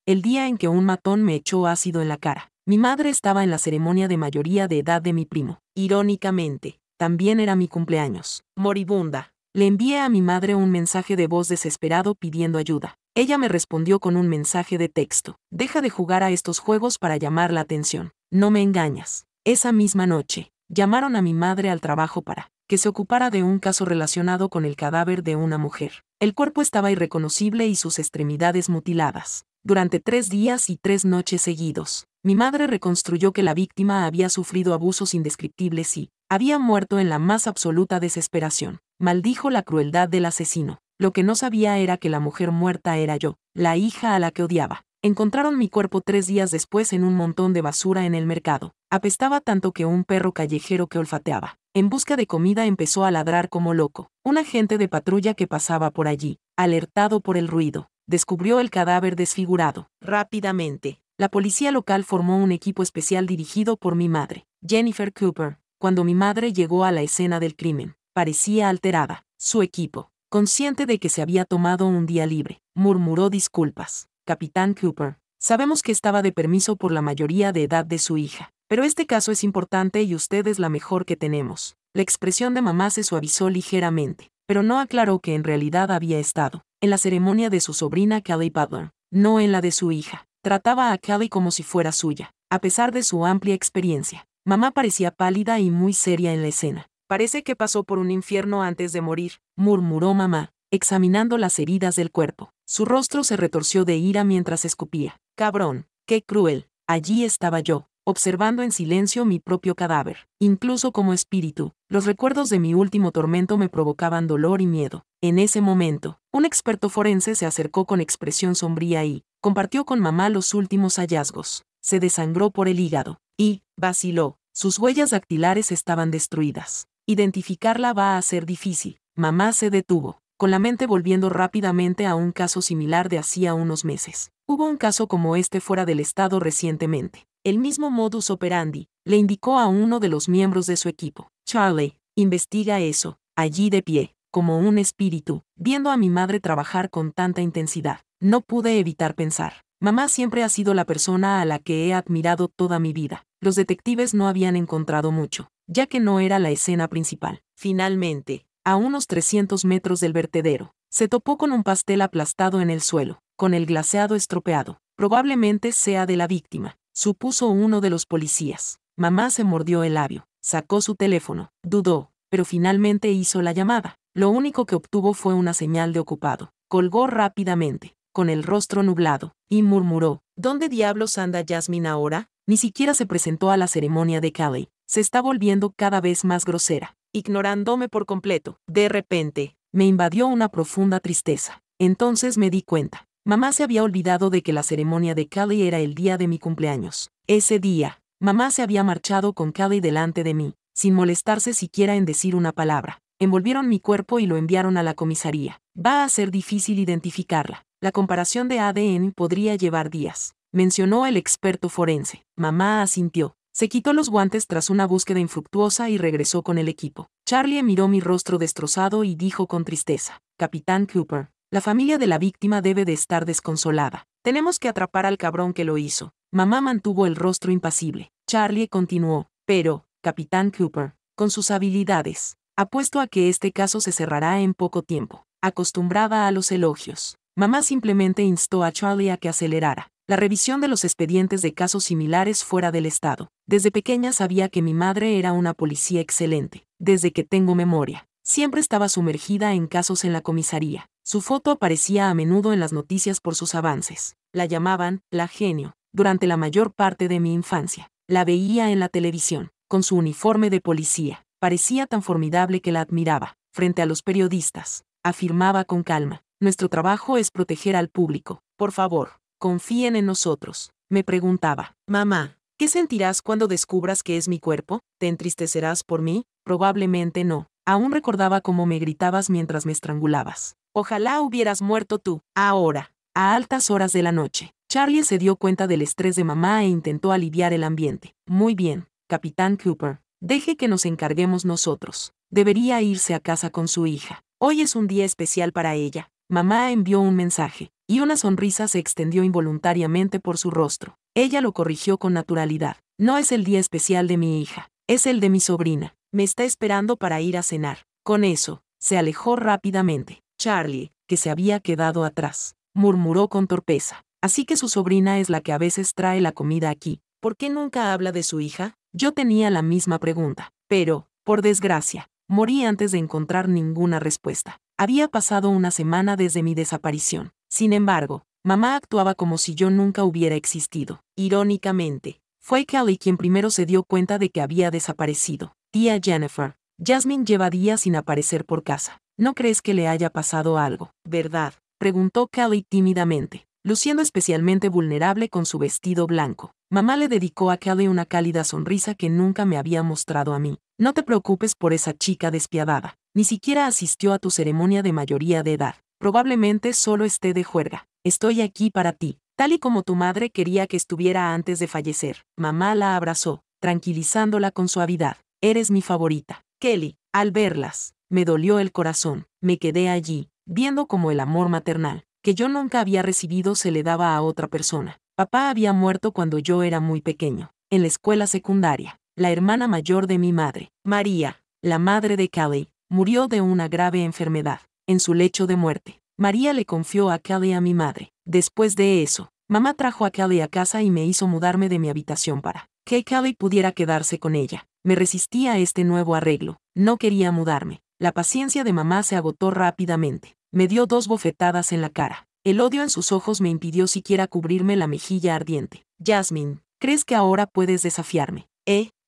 el día en que un matón me echó ácido en la cara. Mi madre estaba en la ceremonia de mayoría de edad de mi primo. Irónicamente, también era mi cumpleaños. Moribunda. Le envié a mi madre un mensaje de voz desesperado pidiendo ayuda. Ella me respondió con un mensaje de texto. Deja de jugar a estos juegos para llamar la atención. No me engañas. Esa misma noche, llamaron a mi madre al trabajo para que se ocupara de un caso relacionado con el cadáver de una mujer. El cuerpo estaba irreconocible y sus extremidades mutiladas. Durante 3 días y 3 noches seguidos, mi madre reconstruyó que la víctima había sufrido abusos indescriptibles y había muerto en la más absoluta desesperación. Maldijo la crueldad del asesino. Lo que no sabía era que la mujer muerta era yo, la hija a la que odiaba. Encontraron mi cuerpo 3 días después en un montón de basura en el mercado. Apestaba tanto que un perro callejero que olfateaba en busca de comida empezó a ladrar como loco. Un agente de patrulla que pasaba por allí, alertado por el ruido, descubrió el cadáver desfigurado. Rápidamente, la policía local formó un equipo especial dirigido por mi madre, Jennifer Cooper. Cuando mi madre llegó a la escena del crimen, parecía alterada. Su equipo, consciente de que se había tomado un día libre, murmuró disculpas. Capitán Cooper, sabemos que estaba de permiso por la mayoría de edad de su hija, pero este caso es importante y usted es la mejor que tenemos. La expresión de mamá se suavizó ligeramente, pero no aclaró que en realidad había estado en la ceremonia de su sobrina Kelly Butler, no en la de su hija. Trataba a Kelly como si fuera suya, a pesar de su amplia experiencia. Mamá parecía pálida y muy seria en la escena. Parece que pasó por un infierno antes de morir, murmuró mamá, examinando las heridas del cuerpo. Su rostro se retorció de ira mientras escupía. Cabrón, qué cruel. Allí estaba yo, observando en silencio mi propio cadáver. Incluso como espíritu, los recuerdos de mi último tormento me provocaban dolor y miedo. En ese momento, un experto forense se acercó con expresión sombría y compartió con mamá los últimos hallazgos. Se desangró por el hígado y vaciló. Sus huellas dactilares estaban destruidas. Identificarla va a ser difícil. Mamá se detuvo, con la mente volviendo rápidamente a un caso similar de hacía unos meses. Hubo un caso como este fuera del estado recientemente. El mismo modus operandi, le indicó a uno de los miembros de su equipo. Charlie, investiga eso, allí de pie, como un espíritu, viendo a mi madre trabajar con tanta intensidad. No pude evitar pensar. Mamá siempre ha sido la persona a la que he admirado toda mi vida. Los detectives no habían encontrado mucho, ya que no era la escena principal. Finalmente, a unos 300 metros del vertedero, se topó con un pastel aplastado en el suelo, con el glaseado estropeado. Probablemente sea de la víctima, supuso uno de los policías. Mamá se mordió el labio, sacó su teléfono, dudó, pero finalmente hizo la llamada. Lo único que obtuvo fue una señal de ocupado. Colgó rápidamente, con el rostro nublado, y murmuró, ¿dónde diablos anda Jasmine ahora? Ni siquiera se presentó a la ceremonia de Kelly. Se está volviendo cada vez más grosera, ignorándome por completo. De repente, me invadió una profunda tristeza. Entonces me di cuenta. Mamá se había olvidado de que la ceremonia de Kelly era el día de mi cumpleaños. Ese día, mamá se había marchado con Kelly delante de mí, sin molestarse siquiera en decir una palabra. Envolvieron mi cuerpo y lo enviaron a la comisaría. Va a ser difícil identificarla. La comparación de ADN podría llevar días, mencionó el experto forense. Mamá asintió. Se quitó los guantes tras una búsqueda infructuosa y regresó con el equipo. Charlie miró mi rostro destrozado y dijo con tristeza, Capitán Cooper, la familia de la víctima debe de estar desconsolada. Tenemos que atrapar al cabrón que lo hizo. Mamá mantuvo el rostro impasible. Charlie continuó, pero, Capitán Cooper, con sus habilidades, apuesto a que este caso se cerrará en poco tiempo. Acostumbrada a los elogios, mamá simplemente instó a Charlie a que acelerara la revisión de los expedientes de casos similares fuera del estado. Desde pequeña sabía que mi madre era una policía excelente. Desde que tengo memoria, siempre estaba sumergida en casos en la comisaría. Su foto aparecía a menudo en las noticias por sus avances. La llamaban la genio. Durante la mayor parte de mi infancia, la veía en la televisión, con su uniforme de policía. Parecía tan formidable que la admiraba. Frente a los periodistas, afirmaba con calma, nuestro trabajo es proteger al público. Por favor, confíen en nosotros. Me preguntaba, mamá, ¿qué sentirás cuando descubras que es mi cuerpo? ¿Te entristecerás por mí? Probablemente no. Aún recordaba cómo me gritabas mientras me estrangulabas. Ojalá hubieras muerto tú. Ahora, a altas horas de la noche, Charlie se dio cuenta del estrés de mamá e intentó aliviar el ambiente. Muy bien, Capitán Cooper, deje que nos encarguemos nosotros. Debería irse a casa con su hija. Hoy es un día especial para ella. Mamá envió un mensaje. y una sonrisa se extendió involuntariamente por su rostro. Ella lo corrigió con naturalidad. No es el día especial de mi hija, es el de mi sobrina. Me está esperando para ir a cenar. Con eso, se alejó rápidamente. Charlie, que se había quedado atrás, murmuró con torpeza. Así que su sobrina es la que a veces trae la comida aquí. ¿Por qué nunca habla de su hija? Yo tenía la misma pregunta, pero, por desgracia, morí antes de encontrar ninguna respuesta. Había pasado una semana desde mi desaparición. Sin embargo, mamá actuaba como si yo nunca hubiera existido. Irónicamente, fue Kelly quien primero se dio cuenta de que había desaparecido. Tía Jennifer, Jasmine lleva días sin aparecer por casa. ¿No crees que le haya pasado algo, verdad?, preguntó Kelly tímidamente, luciendo especialmente vulnerable con su vestido blanco. Mamá le dedicó a Kelly una cálida sonrisa que nunca me había mostrado a mí. No te preocupes por esa chica despiadada. Ni siquiera asistió a tu ceremonia de mayoría de edad. Probablemente solo esté de juerga. Estoy aquí para ti, tal y como tu madre quería que estuviera antes de fallecer. Mamá la abrazó, tranquilizándola con suavidad. Eres mi favorita. Kelly, al verlas, me dolió el corazón. Me quedé allí, viendo cómo el amor maternal, que yo nunca había recibido, se le daba a otra persona. Papá había muerto cuando yo era muy pequeño, en la escuela secundaria. La hermana mayor de mi madre, María, la madre de Kelly, murió de una grave enfermedad. En su lecho de muerte, María le confió a Kelly a mi madre. Después de eso, mamá trajo a Kelly a casa y me hizo mudarme de mi habitación para que Kelly pudiera quedarse con ella. Me resistí a este nuevo arreglo. No quería mudarme. La paciencia de mamá se agotó rápidamente. Me dio 2 bofetadas en la cara. El odio en sus ojos me impidió siquiera cubrirme la mejilla ardiente. Jasmine, ¿crees que ahora puedes desafiarme?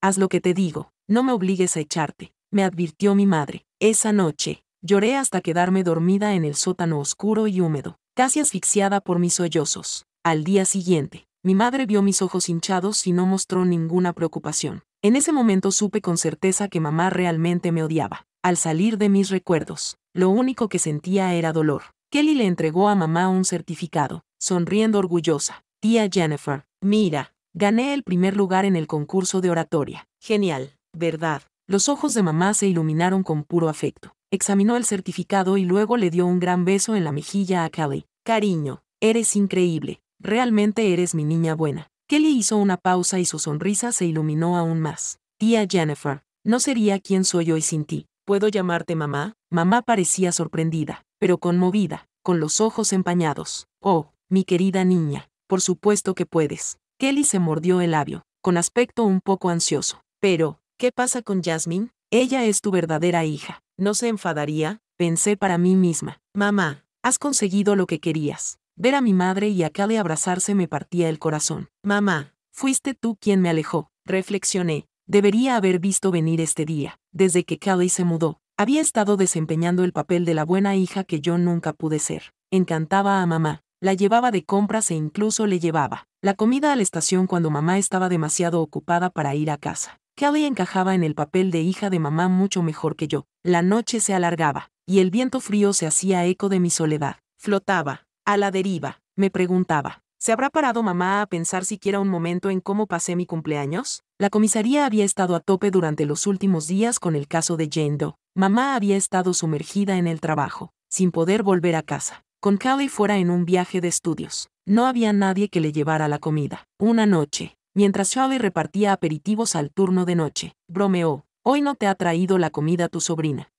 Haz lo que te digo. No me obligues a echarte, me advirtió mi madre. Esa noche, lloré hasta quedarme dormida en el sótano oscuro y húmedo, casi asfixiada por mis sollozos. Al día siguiente, mi madre vio mis ojos hinchados y no mostró ninguna preocupación. En ese momento supe con certeza que mamá realmente me odiaba. Al salir de mis recuerdos, lo único que sentía era dolor. Kelly le entregó a mamá un certificado, sonriendo orgullosa. Tía Jennifer, mira, gané el primer lugar en el concurso de oratoria. Genial, ¿verdad? Los ojos de mamá se iluminaron con puro afecto. Examinó el certificado y luego le dio un gran beso en la mejilla a Kelly. Cariño, eres increíble. Realmente eres mi niña buena. Kelly hizo una pausa y su sonrisa se iluminó aún más. Tía Jennifer, no sería quien soy hoy sin ti. ¿Puedo llamarte mamá? Mamá parecía sorprendida, pero conmovida, con los ojos empañados. Oh, mi querida niña, por supuesto que puedes. Kelly se mordió el labio, con aspecto un poco ansioso. Pero, ¿qué pasa con Jasmine? Ella es tu verdadera hija. ¿No se enfadaría? Pensé para mí misma. Mamá, has conseguido lo que querías. Ver a mi madre y a Kelly abrazarse me partía el corazón. Mamá, fuiste tú quien me alejó. Reflexioné. Debería haber visto venir este día. Desde que Kelly se mudó, había estado desempeñando el papel de la buena hija que yo nunca pude ser. Encantaba a mamá. La llevaba de compras e incluso le llevaba la comida a la estación cuando mamá estaba demasiado ocupada para ir a casa. Kelly encajaba en el papel de hija de mamá mucho mejor que yo. La noche se alargaba, y el viento frío se hacía eco de mi soledad. Flotaba, a la deriva. Me preguntaba, ¿se habrá parado mamá a pensar siquiera un momento en cómo pasé mi cumpleaños? La comisaría había estado a tope durante los últimos días con el caso de Jane Doe. Mamá había estado sumergida en el trabajo, sin poder volver a casa. Con Kelly fuera en un viaje de estudios. No había nadie que le llevara la comida. Una noche, mientras Charlie repartía aperitivos al turno de noche, bromeó, hoy no te ha traído la comida tu sobrina.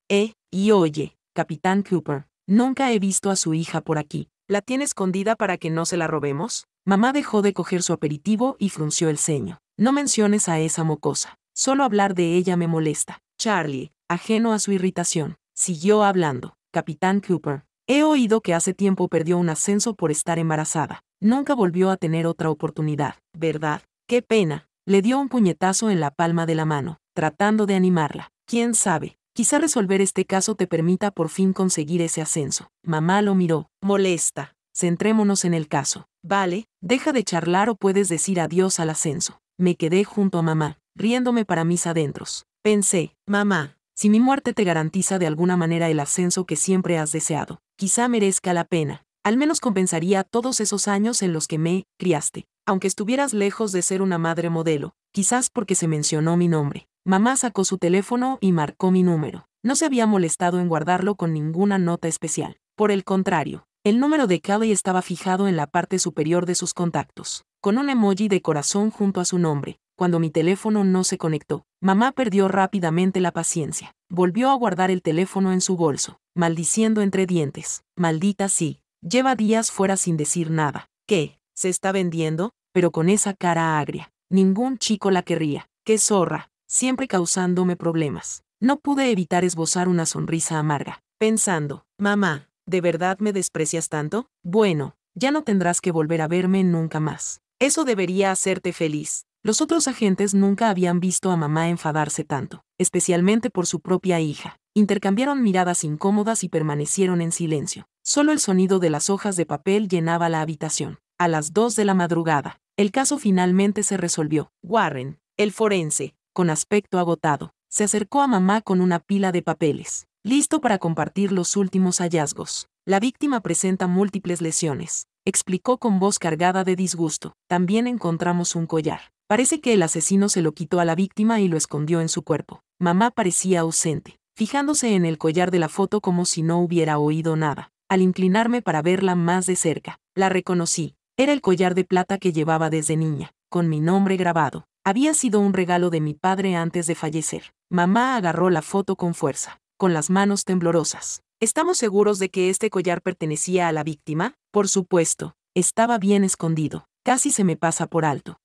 Y oye, Capitán Cooper, nunca he visto a su hija por aquí. ¿La tiene escondida para que no se la robemos? Mamá dejó de coger su aperitivo y frunció el ceño. No menciones a esa mocosa. Solo hablar de ella me molesta. Charlie, ajeno a su irritación, siguió hablando. Capitán Cooper, he oído que hace tiempo perdió un ascenso por estar embarazada. Nunca volvió a tener otra oportunidad, ¿verdad? ¡Qué pena! Le dio un puñetazo en la palma de la mano, tratando de animarla. ¿Quién sabe? Quizá resolver este caso te permita por fin conseguir ese ascenso. Mamá lo miró, molesta. Centrémonos en el caso. Vale, deja de charlar o puedes decir adiós al ascenso. Me quedé junto a mamá, riéndome para mis adentros. Pensé, mamá, si mi muerte te garantiza de alguna manera el ascenso que siempre has deseado, quizá merezca la pena. Al menos compensaría todos esos años en los que me criaste. Aunque estuvieras lejos de ser una madre modelo, quizás porque se mencionó mi nombre. Mamá sacó su teléfono y marcó mi número. No se había molestado en guardarlo con ninguna nota especial. Por el contrario, El número de Kelly estaba fijado en la parte superior de sus contactos, con un emoji de corazón junto a su nombre. Cuando mi teléfono no se conectó, mamá perdió rápidamente la paciencia. Volvió a guardar el teléfono en su bolso, maldiciendo entre dientes. Maldita sí. Lleva días fuera sin decir nada. ¿Qué? ¿Se está vendiendo? Pero con esa cara agria. Ningún chico la querría. ¡Qué zorra! Siempre causándome problemas. No pude evitar esbozar una sonrisa amarga, pensando, mamá, ¿de verdad me desprecias tanto? Bueno, ya no tendrás que volver a verme nunca más. Eso debería hacerte feliz. Los otros agentes nunca habían visto a mamá enfadarse tanto, especialmente por su propia hija. Intercambiaron miradas incómodas y permanecieron en silencio. Solo el sonido de las hojas de papel llenaba la habitación. A las 2 de la madrugada, el caso finalmente se resolvió. Warren, el forense, con aspecto agotado, se acercó a mamá con una pila de papeles, listo para compartir los últimos hallazgos. La víctima presenta múltiples lesiones, explicó con voz cargada de disgusto. También encontramos un collar. Parece que el asesino se lo quitó a la víctima y lo escondió en su cuerpo. Mamá parecía ausente, fijándose en el collar de la foto como si no hubiera oído nada. Al inclinarme para verla más de cerca, la reconocí. Era el collar de plata que llevaba desde niña, con mi nombre grabado. Había sido un regalo de mi padre antes de fallecer. Mamá agarró la foto con fuerza, con las manos temblorosas. ¿Estamos seguros de que este collar pertenecía a la víctima? Por supuesto, estaba bien escondido. Casi se me pasa por alto.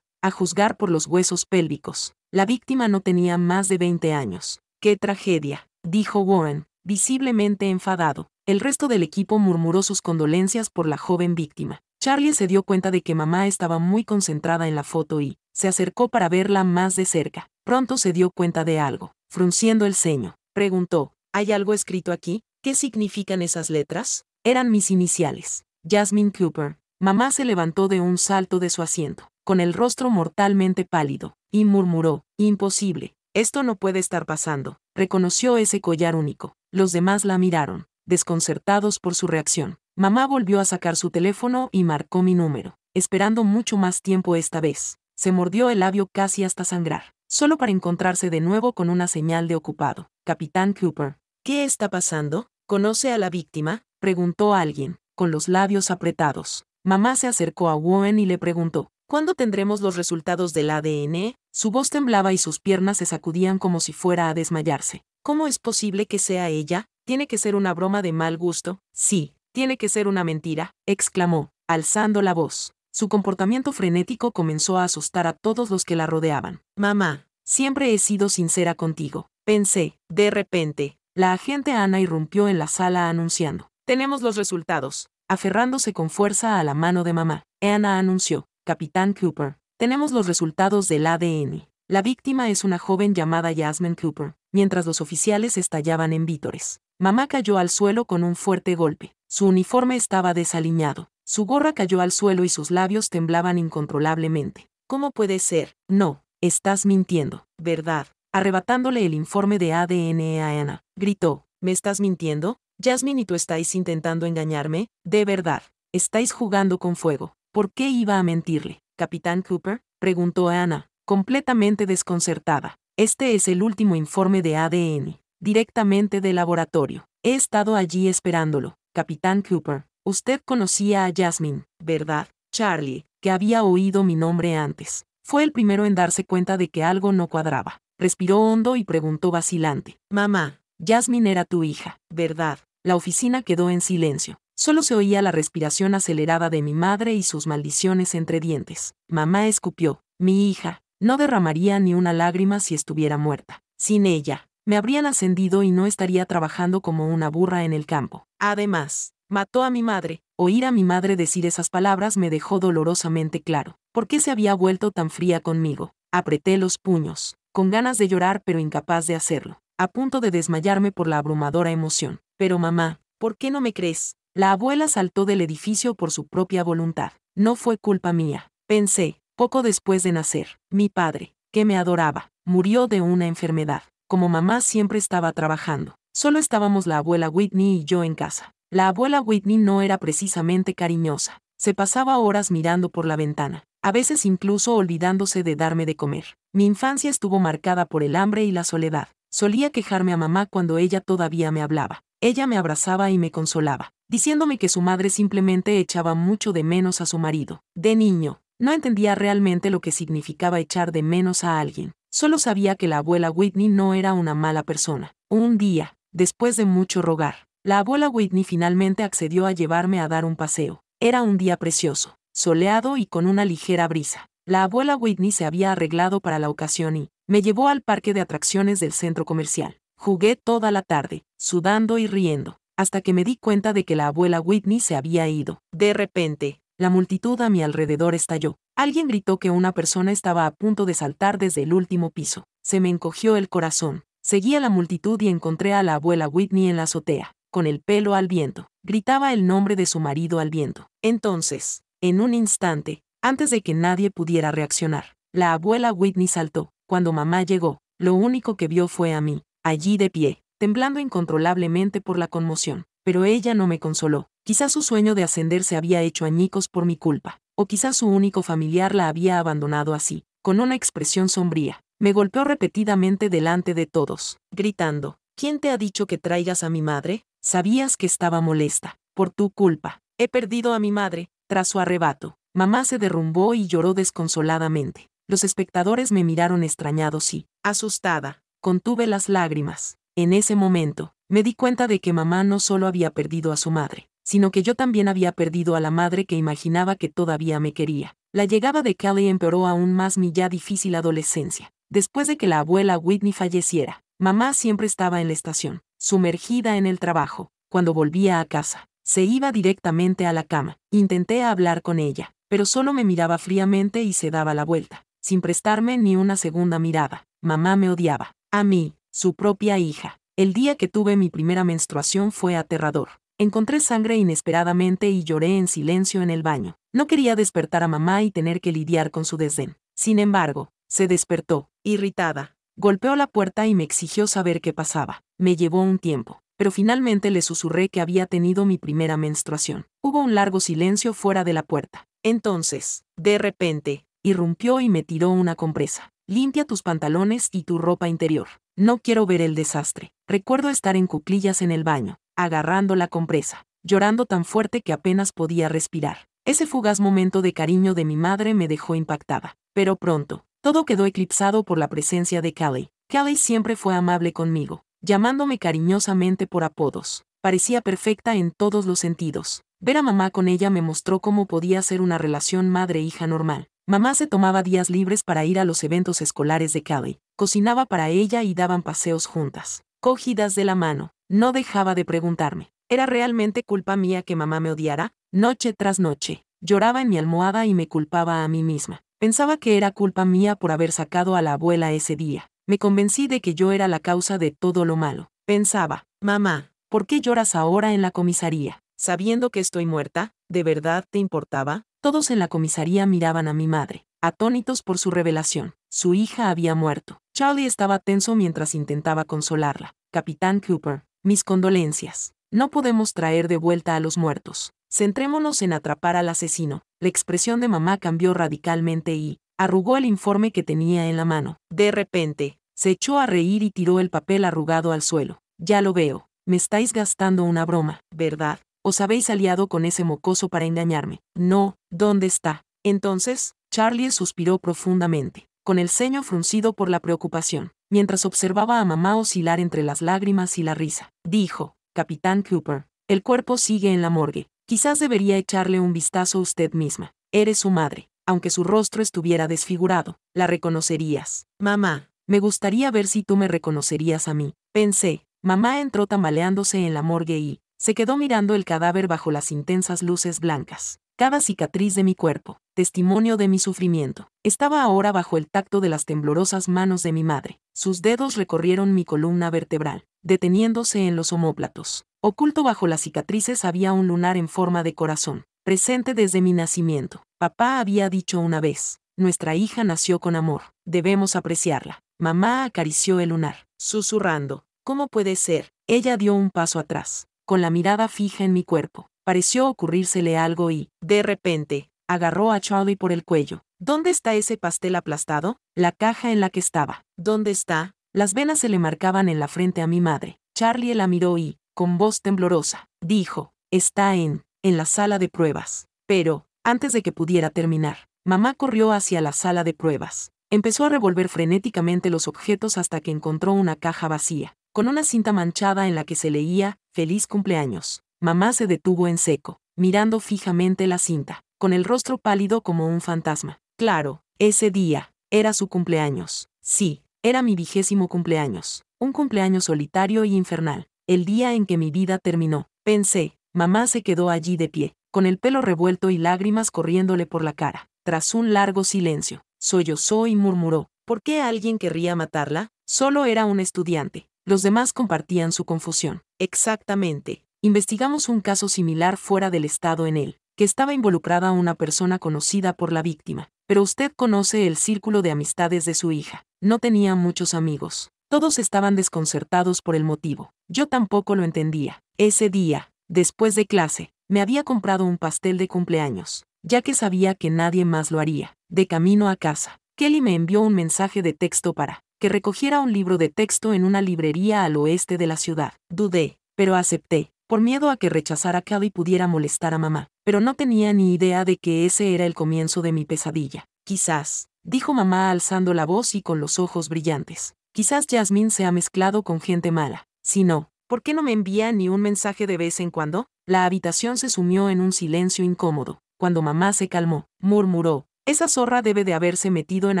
A juzgar por los huesos pélvicos. La víctima no tenía más de 20 años. ¡Qué tragedia!, dijo Warren, visiblemente enfadado. El resto del equipo murmuró sus condolencias por la joven víctima. Charlie se dio cuenta de que mamá estaba muy concentrada en la foto y se acercó para verla más de cerca. Pronto se dio cuenta de algo. Frunciendo el ceño, preguntó, ¿hay algo escrito aquí? ¿Qué significan esas letras? Eran mis iniciales. Jasmine Cooper. Mamá se levantó de un salto de su asiento, con el rostro mortalmente pálido, y murmuró, imposible, esto no puede estar pasando. Reconoció ese collar único. Los demás la miraron, desconcertados por su reacción. Mamá volvió a sacar su teléfono y marcó mi número, esperando mucho más tiempo esta vez. Se mordió el labio casi hasta sangrar, solo para encontrarse de nuevo con una señal de ocupado. Capitán Cooper. ¿Qué está pasando? ¿Conoce a la víctima?, preguntó alguien, con los labios apretados. Mamá se acercó a Warren y le preguntó, ¿cuándo tendremos los resultados del ADN? Su voz temblaba y sus piernas se sacudían como si fuera a desmayarse. ¿Cómo es posible que sea ella? ¿Tiene que ser una broma de mal gusto? Sí, tiene que ser una mentira, exclamó, alzando la voz. Su comportamiento frenético comenzó a asustar a todos los que la rodeaban. Mamá, siempre he sido sincera contigo, pensé. De repente, la agente Ana irrumpió en la sala anunciando, tenemos los resultados. Aferrándose con fuerza a la mano de mamá, Ana anunció, Capitán Cooper, tenemos los resultados del ADN. La víctima es una joven llamada Jasmine Cooper. Mientras los oficiales estallaban en vítores, mamá cayó al suelo con un fuerte golpe. Su uniforme estaba desaliñado, su gorra cayó al suelo y sus labios temblaban incontrolablemente. ¿Cómo puede ser? No, estás mintiendo, ¿verdad? Arrebatándole el informe de ADN a Ana, gritó, ¿me estás mintiendo? Jasmine y tú estáis intentando engañarme, de verdad, estáis jugando con fuego. ¿Por qué iba a mentirle? ¿Capitán Cooper?, preguntó Ana, completamente desconcertada. Este es el último informe de ADN, directamente del laboratorio. He estado allí esperándolo. Capitán Cooper, usted conocía a Jasmine, ¿verdad? Charlie, que había oído mi nombre antes, fue el primero en darse cuenta de que algo no cuadraba. Respiró hondo y preguntó vacilante, mamá, Jasmine era tu hija, ¿verdad? La oficina quedó en silencio. Solo se oía la respiración acelerada de mi madre y sus maldiciones entre dientes. Mamá escupió, mi hija, no derramaría ni una lágrima si estuviera muerta. Sin ella, me habrían ascendido y no estaría trabajando como una burra en el campo. Además, mató a mi madre. Oír a mi madre decir esas palabras me dejó dolorosamente claro. ¿Por qué se había vuelto tan fría conmigo? Apreté los puños, con ganas de llorar pero incapaz de hacerlo, a punto de desmayarme por la abrumadora emoción. Pero mamá, ¿por qué no me crees? La abuela saltó del edificio por su propia voluntad. No fue culpa mía, pensé, poco después de nacer. Mi padre, que me adoraba, murió de una enfermedad. Como mamá siempre estaba trabajando, solo estábamos la abuela Whitney y yo en casa. La abuela Whitney no era precisamente cariñosa. Se pasaba horas mirando por la ventana, a veces incluso olvidándose de darme de comer. Mi infancia estuvo marcada por el hambre y la soledad. Solía quejarme a mamá cuando ella todavía me hablaba. Ella me abrazaba y me consolaba, diciéndome que su madre simplemente echaba mucho de menos a su marido. De niño, no entendía realmente lo que significaba echar de menos a alguien. Solo sabía que la abuela Whitney no era una mala persona. Un día, después de mucho rogar, la abuela Whitney finalmente accedió a llevarme a dar un paseo. Era un día precioso, soleado y con una ligera brisa. La abuela Whitney se había arreglado para la ocasión y me llevó al parque de atracciones del centro comercial. Jugué toda la tarde, sudando y riendo, hasta que me di cuenta de que la abuela Whitney se había ido. De repente, la multitud a mi alrededor estalló. Alguien gritó que una persona estaba a punto de saltar desde el último piso. Se me encogió el corazón. Seguí a la multitud y encontré a la abuela Whitney en la azotea, con el pelo al viento. Gritaba el nombre de su marido al viento. Entonces, en un instante, antes de que nadie pudiera reaccionar, la abuela Whitney saltó. Cuando mamá llegó, lo único que vio fue a mí, allí de pie, temblando incontrolablemente por la conmoción. Pero ella no me consoló. Quizás su sueño de ascender se había hecho añicos por mi culpa, o quizás su único familiar la había abandonado así, con una expresión sombría. Me golpeó repetidamente delante de todos, gritando: ¿Quién te ha dicho que traigas a mi madre? Sabías que estaba molesta. Por tu culpa. He perdido a mi madre. Tras su arrebato, mamá se derrumbó y lloró desconsoladamente. Los espectadores me miraron extrañados y, asustada, contuve las lágrimas. En ese momento, me di cuenta de que mamá no solo había perdido a su madre, sino que yo también había perdido a la madre que imaginaba que todavía me quería. La llegada de Callie empeoró aún más mi ya difícil adolescencia. Después de que la abuela Whitney falleciera, mamá siempre estaba en la estación, sumergida en el trabajo. Cuando volvía a casa, se iba directamente a la cama. Intenté hablar con ella, pero solo me miraba fríamente y se daba la vuelta, sin prestarme ni una segunda mirada. Mamá me odiaba. A mí, su propia hija. El día que tuve mi primera menstruación fue aterrador. Encontré sangre inesperadamente y lloré en silencio en el baño. No quería despertar a mamá y tener que lidiar con su desdén. Sin embargo, se despertó, irritada. Golpeó la puerta y me exigió saber qué pasaba. Me llevó un tiempo, pero finalmente le susurré que había tenido mi primera menstruación. Hubo un largo silencio fuera de la puerta. Entonces, de repente, irrumpió y me tiró una compresa. Limpia tus pantalones y tu ropa interior. No quiero ver el desastre. Recuerdo estar en cuclillas en el baño, agarrando la compresa, llorando tan fuerte que apenas podía respirar. Ese fugaz momento de cariño de mi madre me dejó impactada. Pero pronto, todo quedó eclipsado por la presencia de Callie. Callie siempre fue amable conmigo, llamándome cariñosamente por apodos. Parecía perfecta en todos los sentidos. Ver a mamá con ella me mostró cómo podía ser una relación madre-hija normal. Mamá se tomaba días libres para ir a los eventos escolares de Callie, cocinaba para ella y daban paseos juntas, cogidas de la mano. No dejaba de preguntarme, ¿era realmente culpa mía que mamá me odiara? Noche tras noche, lloraba en mi almohada y me culpaba a mí misma. Pensaba que era culpa mía por haber sacado a la abuela ese día. Me convencí de que yo era la causa de todo lo malo. Pensaba, mamá, ¿por qué lloras ahora en la comisaría? ¿Sabiendo que estoy muerta? ¿De verdad te importaba? Todos en la comisaría miraban a mi madre, atónitos por su revelación. Su hija había muerto. Charlie estaba tenso mientras intentaba consolarla. Capitán Cooper, mis condolencias. No podemos traer de vuelta a los muertos. Centrémonos en atrapar al asesino. La expresión de mamá cambió radicalmente y arrugó el informe que tenía en la mano. De repente, se echó a reír y tiró el papel arrugado al suelo. Ya lo veo. Me estáis gastando una broma, ¿verdad? ¿Os habéis aliado con ese mocoso para engañarme? No, ¿dónde está? Entonces, Charlie suspiró profundamente, con el ceño fruncido por la preocupación, mientras observaba a mamá oscilar entre las lágrimas y la risa. Dijo, Capitán Cooper, el cuerpo sigue en la morgue. Quizás debería echarle un vistazo usted misma. Eres su madre. Aunque su rostro estuviera desfigurado, la reconocerías. Mamá, me gustaría ver si tú me reconocerías a mí. Pensé. Mamá entró tambaleándose en la morgue y se quedó mirando el cadáver bajo las intensas luces blancas. Cada cicatriz de mi cuerpo, testimonio de mi sufrimiento, estaba ahora bajo el tacto de las temblorosas manos de mi madre. Sus dedos recorrieron mi columna vertebral, deteniéndose en los omóplatos. Oculto bajo las cicatrices había un lunar en forma de corazón, presente desde mi nacimiento. Papá había dicho una vez, nuestra hija nació con amor, debemos apreciarla. Mamá acarició el lunar, susurrando, ¿cómo puede ser? Ella dio un paso atrás, con la mirada fija en mi cuerpo. Pareció ocurrírsele algo y, de repente, agarró a Charlie por el cuello. ¿Dónde está ese pastel aplastado? La caja en la que estaba. ¿Dónde está? Las venas se le marcaban en la frente a mi madre. Charlie la miró y, con voz temblorosa, dijo, Está en la sala de pruebas. Pero, antes de que pudiera terminar, mamá corrió hacia la sala de pruebas. Empezó a revolver frenéticamente los objetos hasta que encontró una caja vacía, con una cinta manchada en la que se leía, «Feliz cumpleaños». Mamá se detuvo en seco, mirando fijamente la cinta, con el rostro pálido como un fantasma. Claro, ese día, era su cumpleaños. Sí, era mi 20º cumpleaños. Un cumpleaños solitario y infernal. El día en que mi vida terminó. Pensé, mamá se quedó allí de pie, con el pelo revuelto y lágrimas corriéndole por la cara. Tras un largo silencio, sollozó y murmuró, ¿por qué alguien querría matarla? Solo era un estudiante. Los demás compartían su confusión. Exactamente. Investigamos un caso similar fuera del estado en el que estaba involucrada una persona conocida por la víctima. Pero usted conoce el círculo de amistades de su hija. No tenía muchos amigos. Todos estaban desconcertados por el motivo. Yo tampoco lo entendía. Ese día, después de clase, me había comprado un pastel de cumpleaños, ya que sabía que nadie más lo haría. De camino a casa, Kelly me envió un mensaje de texto para que recogiera un libro de texto en una librería al oeste de la ciudad. Dudé, pero acepté, por miedo a que rechazar a Kelly pudiera molestar a mamá, pero no tenía ni idea de que ese era el comienzo de mi pesadilla. Quizás, dijo mamá alzando la voz y con los ojos brillantes, quizás Jasmine se ha mezclado con gente mala. Si no, ¿por qué no me envía ni un mensaje de vez en cuando? La habitación se sumió en un silencio incómodo. Cuando mamá se calmó, murmuró, esa zorra debe de haberse metido en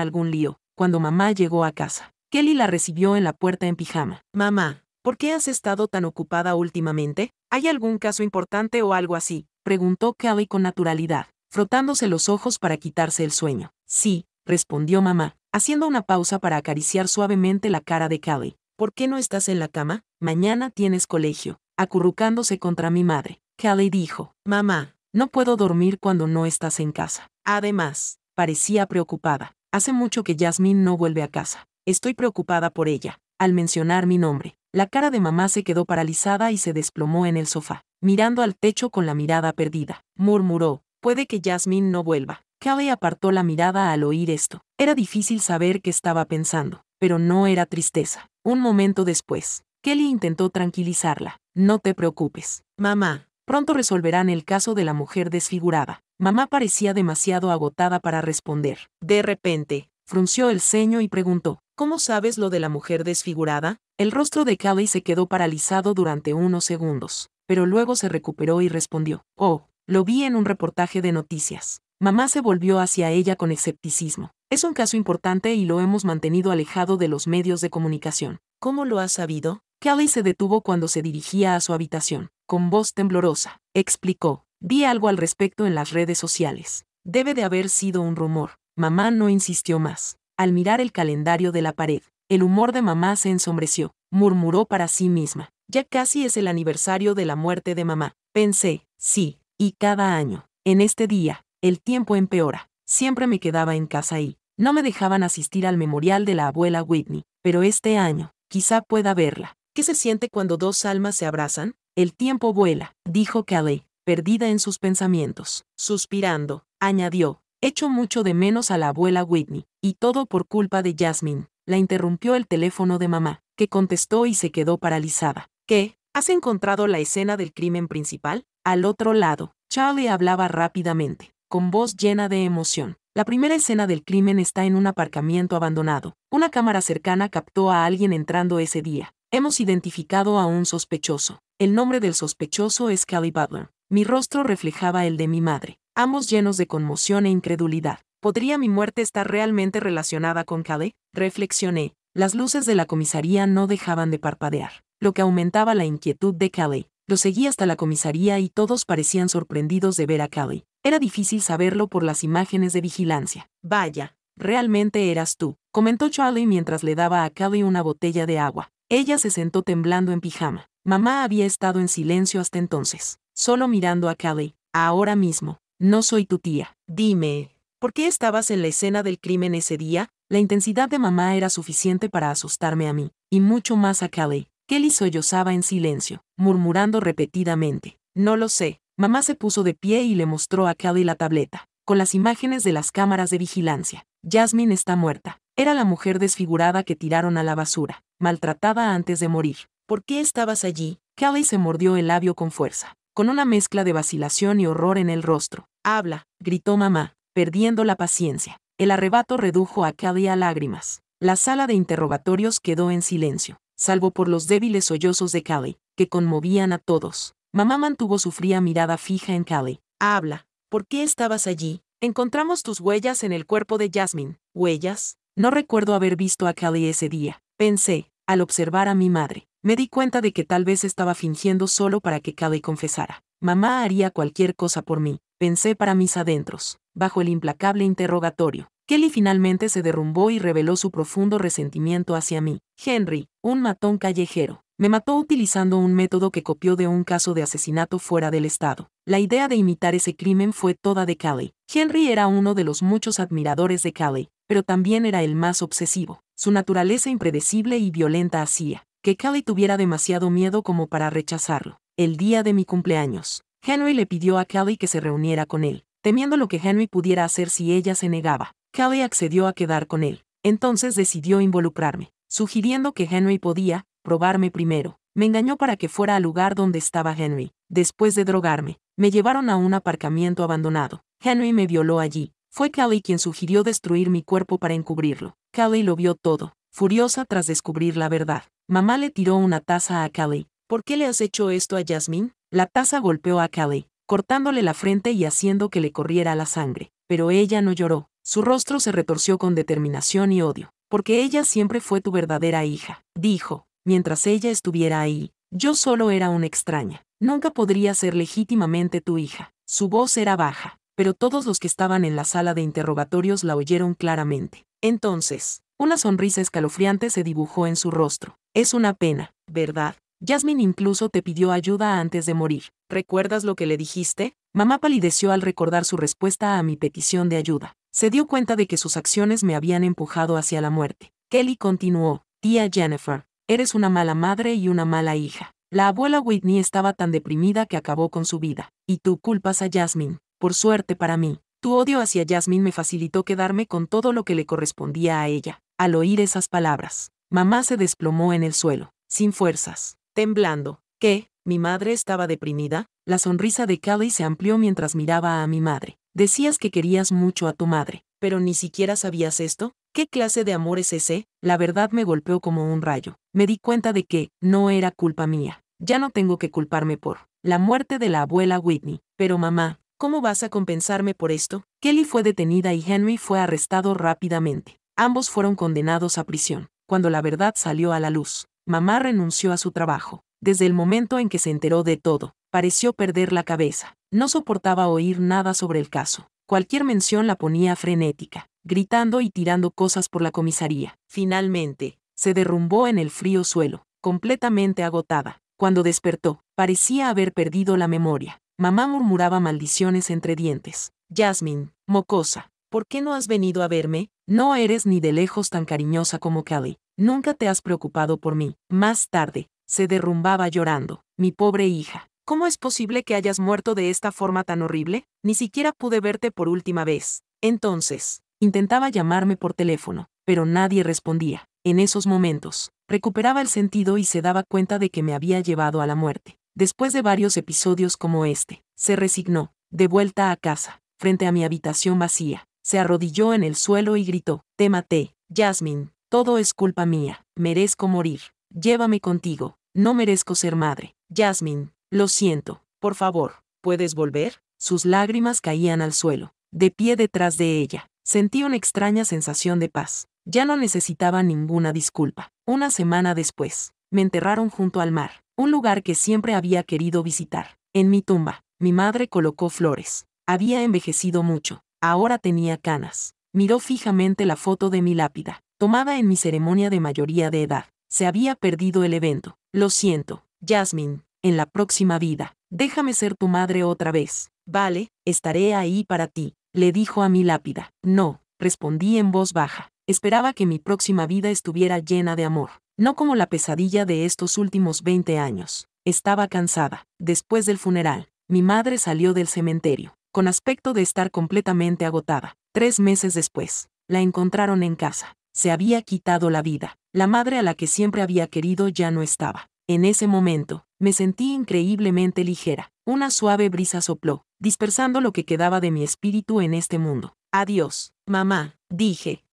algún lío. Cuando mamá llegó a casa, Kelly la recibió en la puerta en pijama. Mamá, ¿por qué has estado tan ocupada últimamente? ¿Hay algún caso importante o algo así?, preguntó Kelly con naturalidad, frotándose los ojos para quitarse el sueño. Sí, respondió mamá, haciendo una pausa para acariciar suavemente la cara de Kelly. ¿Por qué no estás en la cama? Mañana tienes colegio. Acurrucándose contra mi madre, Kelly dijo, mamá, no puedo dormir cuando no estás en casa. Además, parecía preocupada. Hace mucho que Jasmine no vuelve a casa. Estoy preocupada por ella. Al mencionar mi nombre, la cara de mamá se quedó paralizada y se desplomó en el sofá, mirando al techo con la mirada perdida. Murmuró, puede que Jasmine no vuelva. Kelly apartó la mirada al oír esto. Era difícil saber qué estaba pensando, pero no era tristeza. Un momento después, Kelly intentó tranquilizarla. No te preocupes, mamá. Pronto resolverán el caso de la mujer desfigurada. Mamá parecía demasiado agotada para responder. De repente, frunció el ceño y preguntó, ¿cómo sabes lo de la mujer desfigurada? El rostro de Kelly se quedó paralizado durante unos segundos, pero luego se recuperó y respondió, oh, lo vi en un reportaje de noticias. Mamá se volvió hacia ella con escepticismo. Es un caso importante y lo hemos mantenido alejado de los medios de comunicación. ¿Cómo lo has sabido? Kelly se detuvo cuando se dirigía a su habitación. Con voz temblorosa, explicó, vi algo al respecto en las redes sociales. Debe de haber sido un rumor. Mamá no insistió más. Al mirar el calendario de la pared, el humor de mamá se ensombreció. Murmuró para sí misma. Ya casi es el aniversario de la muerte de mamá. Pensé, sí, y cada año, en este día, el tiempo empeora. Siempre me quedaba en casa y no me dejaban asistir al memorial de la abuela Whitney, pero este año, quizá pueda verla. ¿Qué se siente cuando dos almas se abrazan? El tiempo vuela, dijo Kelly, perdida en sus pensamientos. Suspirando, añadió, echo mucho de menos a la abuela Whitney, y todo por culpa de Jasmine. La interrumpió el teléfono de mamá, que contestó y se quedó paralizada. ¿Qué? ¿Has encontrado la escena del crimen principal? Al otro lado, Charlie hablaba rápidamente, con voz llena de emoción. La primera escena del crimen está en un aparcamiento abandonado. Una cámara cercana captó a alguien entrando ese día. Hemos identificado a un sospechoso. El nombre del sospechoso es Kelly Butler. Mi rostro reflejaba el de mi madre, ambos llenos de conmoción e incredulidad. ¿Podría mi muerte estar realmente relacionada con Kelly? Reflexioné. Las luces de la comisaría no dejaban de parpadear, lo que aumentaba la inquietud de Kelly. Lo seguí hasta la comisaría y todos parecían sorprendidos de ver a Kelly. Era difícil saberlo por las imágenes de vigilancia. Vaya, realmente eras tú, comentó Charlie mientras le daba a Kelly una botella de agua. Ella se sentó temblando en pijama. Mamá había estado en silencio hasta entonces, solo mirando a Kelly. Ahora mismo, no soy tu tía. Dime, ¿por qué estabas en la escena del crimen ese día? La intensidad de mamá era suficiente para asustarme a mí, y mucho más a Kelly. Kelly sollozaba en silencio, murmurando repetidamente. No lo sé. Mamá se puso de pie y le mostró a Kelly la tableta, con las imágenes de las cámaras de vigilancia. Jasmine está muerta. Era la mujer desfigurada que tiraron a la basura, maltratada antes de morir. ¿Por qué estabas allí? Kelly se mordió el labio con fuerza. con una mezcla de vacilación y horror en el rostro. «Habla», gritó mamá, perdiendo la paciencia. El arrebato redujo a Callie a lágrimas. La sala de interrogatorios quedó en silencio, salvo por los débiles sollozos de Callie, que conmovían a todos. Mamá mantuvo su fría mirada fija en Callie. «Habla, ¿por qué estabas allí? Encontramos tus huellas en el cuerpo de Jasmine». «¿Huellas?» No recuerdo haber visto a Callie ese día, pensé, al observar a mi madre. Me di cuenta de que tal vez estaba fingiendo solo para que Callie confesara. Mamá haría cualquier cosa por mí, pensé para mis adentros, bajo el implacable interrogatorio. Kelly finalmente se derrumbó y reveló su profundo resentimiento hacia mí. «Henry, un matón callejero. Me mató utilizando un método que copió de un caso de asesinato fuera del estado. La idea de imitar ese crimen fue toda de Callie. Henry era uno de los muchos admiradores de Callie, pero también era el más obsesivo. Su naturaleza impredecible y violenta hacía que Callie tuviera demasiado miedo como para rechazarlo. El día de mi cumpleaños, Henry le pidió a Callie que se reuniera con él, temiendo lo que Henry pudiera hacer si ella se negaba. Callie accedió a quedar con él. Entonces decidió involucrarme, sugiriendo que Henry podía probarme primero. Me engañó para que fuera al lugar donde estaba Henry. Después de drogarme, me llevaron a un aparcamiento abandonado. Henry me violó allí. Fue Callie quien sugirió destruir mi cuerpo para encubrirlo. Callie lo vio todo, furiosa tras descubrir la verdad. Mamá le tiró una taza a Callie. «¿Por qué le has hecho esto a Jasmine?» La taza golpeó a Callie, cortándole la frente y haciendo que le corriera la sangre. Pero ella no lloró. Su rostro se retorció con determinación y odio. «Porque ella siempre fue tu verdadera hija», dijo, mientras ella estuviera ahí. «Yo solo era una extraña. Nunca podría ser legítimamente tu hija». Su voz era baja, pero todos los que estaban en la sala de interrogatorios la oyeron claramente. Entonces, una sonrisa escalofriante se dibujó en su rostro. «Es una pena, ¿verdad? Jasmine incluso te pidió ayuda antes de morir. ¿Recuerdas lo que le dijiste?» Mamá palideció al recordar su respuesta a mi petición de ayuda. Se dio cuenta de que sus acciones me habían empujado hacia la muerte. Kelly continuó: «Tía Jennifer, eres una mala madre y una mala hija. La abuela Whitney estaba tan deprimida que acabó con su vida. Y tú culpas a Jasmine. Por suerte para mí, tu odio hacia Jasmine me facilitó quedarme con todo lo que le correspondía a ella». Al oír esas palabras, mamá se desplomó en el suelo, sin fuerzas, temblando. «¿Qué? ¿Mi madre estaba deprimida?» La sonrisa de Callie se amplió mientras miraba a mi madre. «Decías que querías mucho a tu madre, pero ni siquiera sabías esto. ¿Qué clase de amor es ese?» La verdad me golpeó como un rayo. Me di cuenta de que no era culpa mía. Ya no tengo que culparme por la muerte de la abuela Whitney. «Pero mamá, ¿cómo vas a compensarme por esto?» Kelly fue detenida y Henry fue arrestado rápidamente. Ambos fueron condenados a prisión. Cuando la verdad salió a la luz, mamá renunció a su trabajo. Desde el momento en que se enteró de todo, pareció perder la cabeza. No soportaba oír nada sobre el caso. Cualquier mención la ponía frenética, gritando y tirando cosas por la comisaría. Finalmente, se derrumbó en el frío suelo, completamente agotada. Cuando despertó, parecía haber perdido la memoria. Mamá murmuraba maldiciones entre dientes. «Jasmine, mocosa, ¿por qué no has venido a verme? No eres ni de lejos tan cariñosa como Callie. Nunca te has preocupado por mí». Más tarde, se derrumbaba llorando. «Mi pobre hija, ¿cómo es posible que hayas muerto de esta forma tan horrible? Ni siquiera pude verte por última vez». Entonces, intentaba llamarme por teléfono, pero nadie respondía. En esos momentos, recuperaba el sentido y se daba cuenta de que me había llevado a la muerte. Después de varios episodios como este, se resignó. De vuelta a casa, frente a mi habitación vacía, se arrodilló en el suelo y gritó: «Te maté, Jasmine. Todo es culpa mía. Merezco morir. Llévame contigo. No merezco ser madre. Jasmine, lo siento. Por favor, ¿puedes volver?» Sus lágrimas caían al suelo. De pie detrás de ella, sentí una extraña sensación de paz. Ya no necesitaba ninguna disculpa. Una semana después, me enterraron junto al mar, un lugar que siempre había querido visitar. En mi tumba, mi madre colocó flores. Había envejecido mucho. Ahora tenía canas. Miró fijamente la foto de mi lápida, tomada en mi ceremonia de mayoría de edad. Se había perdido el evento. «Lo siento, Jasmine. En la próxima vida, déjame ser tu madre otra vez». «Vale, estaré ahí para ti», le dijo a mi lápida. «No», respondí en voz baja. Esperaba que mi próxima vida estuviera llena de amor, no como la pesadilla de estos últimos 20 años. Estaba cansada. Después del funeral, mi madre salió del cementerio, con aspecto de estar completamente agotada. 3 meses después, la encontraron en casa. Se había quitado la vida. La madre a la que siempre había querido ya no estaba. En ese momento, me sentí increíblemente ligera. Una suave brisa sopló, dispersando lo que quedaba de mi espíritu en este mundo. Adiós, mamá, dije.